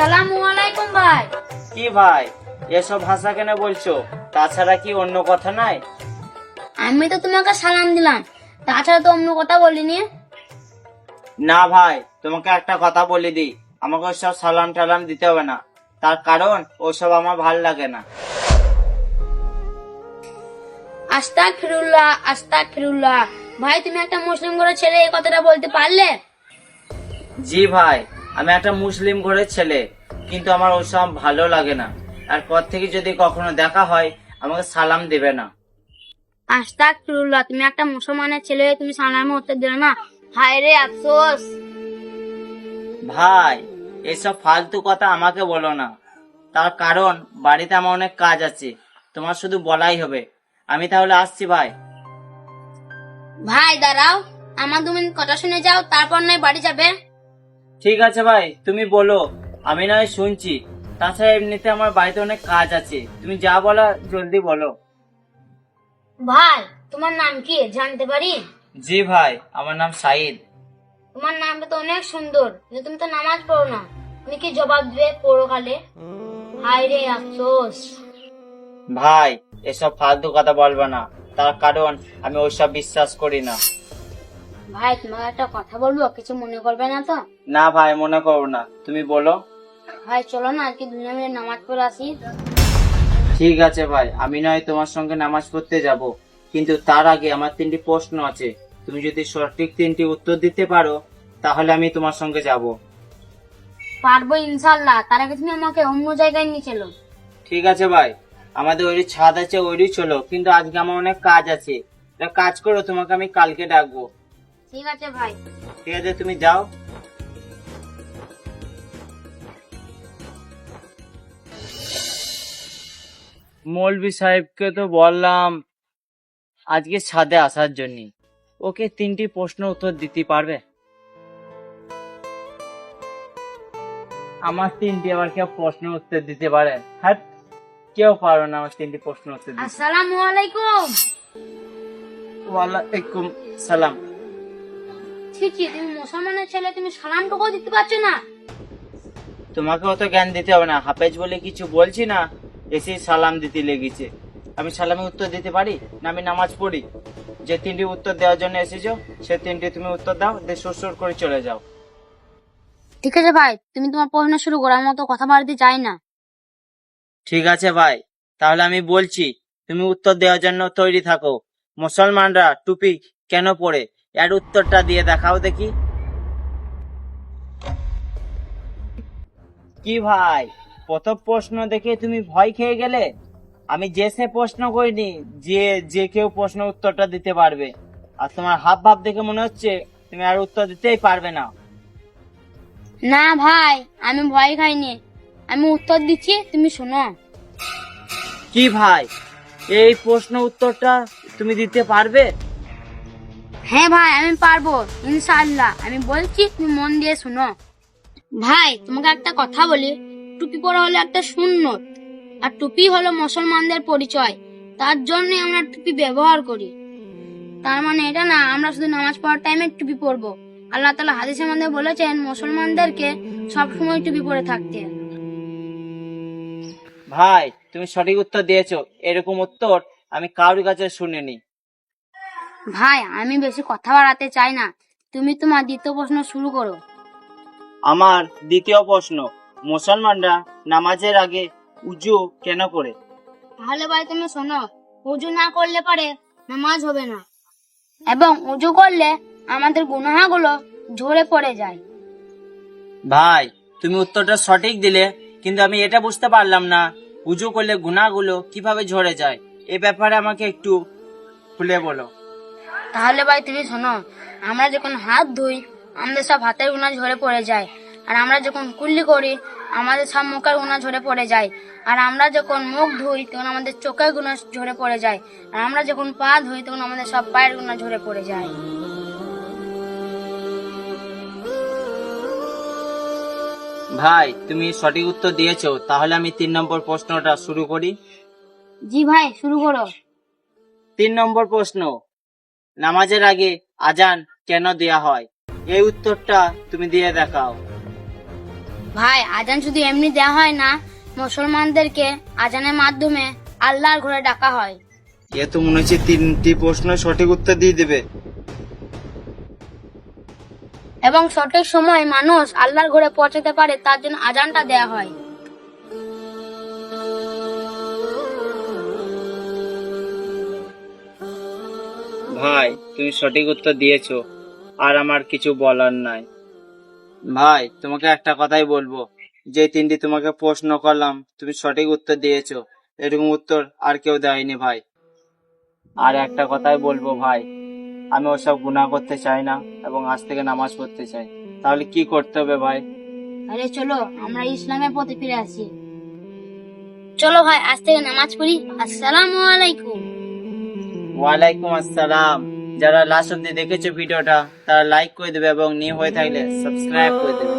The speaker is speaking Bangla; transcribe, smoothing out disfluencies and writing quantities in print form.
আসসালামু আলাইকুম ভাই। কি ভাই, এসব ভাষা কেন বলছো? তাছাড়া কি অন্য কথা নাই? আমি তো তোমাকে সালাম দিলাম, তাছাড়া তো অন্য কথা বলিনি। না ভাই, তোমাকে একটা কথা বলে দিই, আমাকে ওইসব সালাম টালাম দিতে হবে না। তার কারণ ওসব আমার ভাল লাগে না। আস্তাগফিরুল্লাহ আস্তাগফিরুল্লাহ। ভাই তুমি একটা মুসলিম ঘরের ছেলে, এই কথাটা বলতে পারলে? জি ভাই, আমি একটা মুসলিম ঘরের ছেলে, কিন্তু আমার ওসব ভালো লাগে না। আর পর থেকে যদি কখনো দেখা হয় আমাকে সালাম দেবে না। আস্তাগফিরুল্লাহ, তুমি একটা মুসলমানের ছেলে হয়ে তুমি সালামের উত্তর দিলে না, হায় রে আফসোস। ভাই, এসব ফালতু কথা আমাকে বলো না। তার কারণ বাড়িতে আমার অনেক কাজ আছে, তোমার শুধু বলাই হবে। আমি তাহলে আসছি ভাই। ভাই দাঁড়াও, আমার 2 মিনিট কথা শুনে যাও, তারপর নয় বাড়ি যাবে। ঠিক আছে ভাই, তুমি বলো, আমি না হয় শুনছি। তাছাড়া এমনিতে আমার বাড়িতে অনেক কাজ আছে, তুমি যা বলো জলদি বলো। ভাই তোমার নাম কি জানতে পারি? জি ভাই, আমার নাম সাইদ। তোমার নামটা তো অনেক সুন্দর, কিন্তু তুমি তো নামাজ পড়ো না। তুমি কি জবাব দিবে পরকালে? হায় রে আফসোস। ভাই, এসব ফালতু কথা বলবো না, তার কারণ আমি ওইসব বিশ্বাস করি না। ভাই তোমাকে একটা কথা বলবো, কিছু মনে করবে না তো? না ভাই, মনে করো না, তুমি বলো। ভাই চলো না আজকে 2 মিনিট নামাজ পড়ে আসি। ঠিক আছে ভাই, আমি নয় তোমার সঙ্গে নামাজ পড়তে যাব, কিন্তু তার আগে আমার 3টি প্রশ্ন আছে। তুমি যদি সঠিক 3টি উত্তর দিতে পারো তাহলে আমি তোমার সঙ্গে যাব। পারবো ইনশাল্লাহ, তার আগে তুমি আমাকে অন্য জায়গায় নিয়ে চলো। ঠিক আছে ভাই, আমাদের ওই ছাদ আছে, ওইরই চলো, কিন্তু আজকে আমার অনেক কাজ আছে। একটা কাজ করো, তোমাকে আমি কালকে ডাকবো। ঠিক আছে ভাই। ঠিক আছে, তুমি যাও। মৌলভী সাহেবকে তো বললাম আজকে ছাদে আসার জন্য, ওকে 3টি প্রশ্ন উত্তর দিতে পারবে? আমার 3টি আবার কেউ প্রশ্ন উত্তর দিতে পারে? হ্যাঁ, কেউ পারো না আমার 3টি প্রশ্ন উত্তর দিতে। আসসালামু আলাইকুম। ওয়ালাইকুম সালাম। ঠিক তুমি মুসলমানের ছেলে, তুমি সালামটুকু দিতে পারছো না? তোমাকে অত জ্ঞান দিতে হবে না, হাফেজ বলে কিছু বলছি না, এসে সালাম দিতে লেগেছে। আমি সালামের উত্তর দিতে পারি না? আমি নামাজ পড়ি। যে 3টি উত্তর দেওয়ার জন্য এসেছো সে 3টি তুমি উত্তর দাও, দিয়ে সুর করে চলে যাও। ঠিক আছে ভাই, তুমি তোমার প্রশ্ন শুরু করো, আমার মতো কথা বাড়তে চাই না। ঠিক আছে ভাই, তাহলে আমি বলছি, তুমি উত্তর দেওয়ার জন্য তৈরি থাকো। মুসলমানরা টুপি কেন পরে? এর উত্তরটা দিয়ে দেখাও দেখি। কি ভাই, প্রথম প্রশ্ন দেখে তুমি ভয় খেয়ে গেলে? আমি যে সে প্রশ্ন করিনি যে যে কেউ প্রশ্ন উত্তরটা দিতে পারবে। আর তোমার হাব ভাব দেখে মনে হচ্ছে তুমি আর উত্তর দিতেই পারবে না। না ভাই, আমি ভয় খাইনি, আমি উত্তর দিচ্ছি, তুমি শোনো। কি ভাই, এই প্রশ্ন উত্তরটা তুমি দিতে পারবে? হ্যাঁ ভাই আমি পারবো ইনশাআল্লাহ, আমি বলছি তুমি মন দিয়ে শোনো। ভাই তোমাকে একটা কথা বলি, টুপি পরা হলো একটা সুন্নত, আর টুপি হলো মুসলমানদের পরিচয়। তার জন্য আমরা টুপি ব্যবহার করি। তার মানে এটা না আমরা শুধু নামাজ পড়ার টাইমে টুপি পরবো। আল্লাহ তাআলা হাদিসের মধ্যে বলেছেন মুসলমানদেরকে সবসময় টুপি পরে থাকতে। ভাই, তুমি সঠিক উত্তর দিয়েছো, এরকম উত্তর আমি কারোর কাছে শুনিনি। ভাই আমি বেশি কথা বাড়াতে চাই না, তুমি তোমার দ্বিতীয় প্রশ্ন শুরু করো। আমার দ্বিতীয় প্রশ্ন, মুসলমানরা নামাজের আগে উজু কেন করে? তাহলে ভাই তুমি শোনো, উজু না করলে পারে নামাজ হবে না, এবং উজু করলে আমাদের গুনাহগুলো ঝরে পড়ে যায়। ভাই, তুমি উত্তরটা সঠিক দিলে, কিন্তু আমি এটা বুঝতে পারলাম না উজু করলে গুনাহগুলো কিভাবে ঝরে যায়। এ ব্যাপারে আমাকে একটু খুলে বলো। তাহলে ভাই তুমি শোনো, আমরা যখন হাত ধুই আমাদের সব হাতের গুনাহ ঝরে পড়ে যায়, আর আমরা যখন কুল্লি করি আমাদের সব মুখের গুনাহ ঝরে পড়ে যায়, আর আমরা যখন মুখ ধুই তখন আমাদের চোখের গুনাহ ঝরে পড়ে যায়, আর আমরা যখন পা ধুই তখন আমাদের সব পায়ের গুনাহ ঝরে পড়ে যায়। ভাই, তুমি সঠিক উত্তর দিয়েছো, তাহলে আমি 3 নম্বর প্রশ্নটা শুরু করি। জি ভাই শুরু করো। 3 নম্বর প্রশ্ন, নামাজের আগে আজান কেন দেয়া হয়? এই উত্তরটা তুমি দিয়ে দেখাও। ভাই আজান শুধু এমনি দেওয়া হয় না, মুসলমানদেরকে আজানের মাধ্যমে আল্লাহর ঘরে ডাকা হয়। এ তো মনে হচ্ছে 3টি প্রশ্ন সঠিক উত্তর দিয়ে দেবে। এবং সঠিক সময় মানুষ আল্লাহর ঘরে পৌঁছাতে পারে তার জন্য আজানটা দেয়া হয়। ভাই তুমি সঠিক উত্তর দিয়েছো, আর আমার কিছু বলার নাই। ভাই তোমাকে একটা কথাই বলবো, যে 3টি তোমাকে প্রশ্ন করলাম তুমি সঠিক উত্তর দিয়েছো, এরকম উত্তর আর কেউ দেয়নি ভাই। আর একটা কথাই বলবো ভাই, আমি ওসব গুনাহ করতে চাই না এবং আজ থেকে নামাজ পড়তে চাই। তাহলে কি করতে হবে ভাই? আরে চলো আমরা ইসলামের পথে ফিরে আসি। চলো ভাই আজ থেকে নামাজ পড়ি। আসসালামু আলাইকুম। ওয়ালাইকুম আসসালাম। যারা লাস্ট অব্দি দেখেছো ভিডিওটা তারা লাইক করে দেবে এবং নিউ হয়ে থাকলে সাবস্ক্রাইব করে দেবে।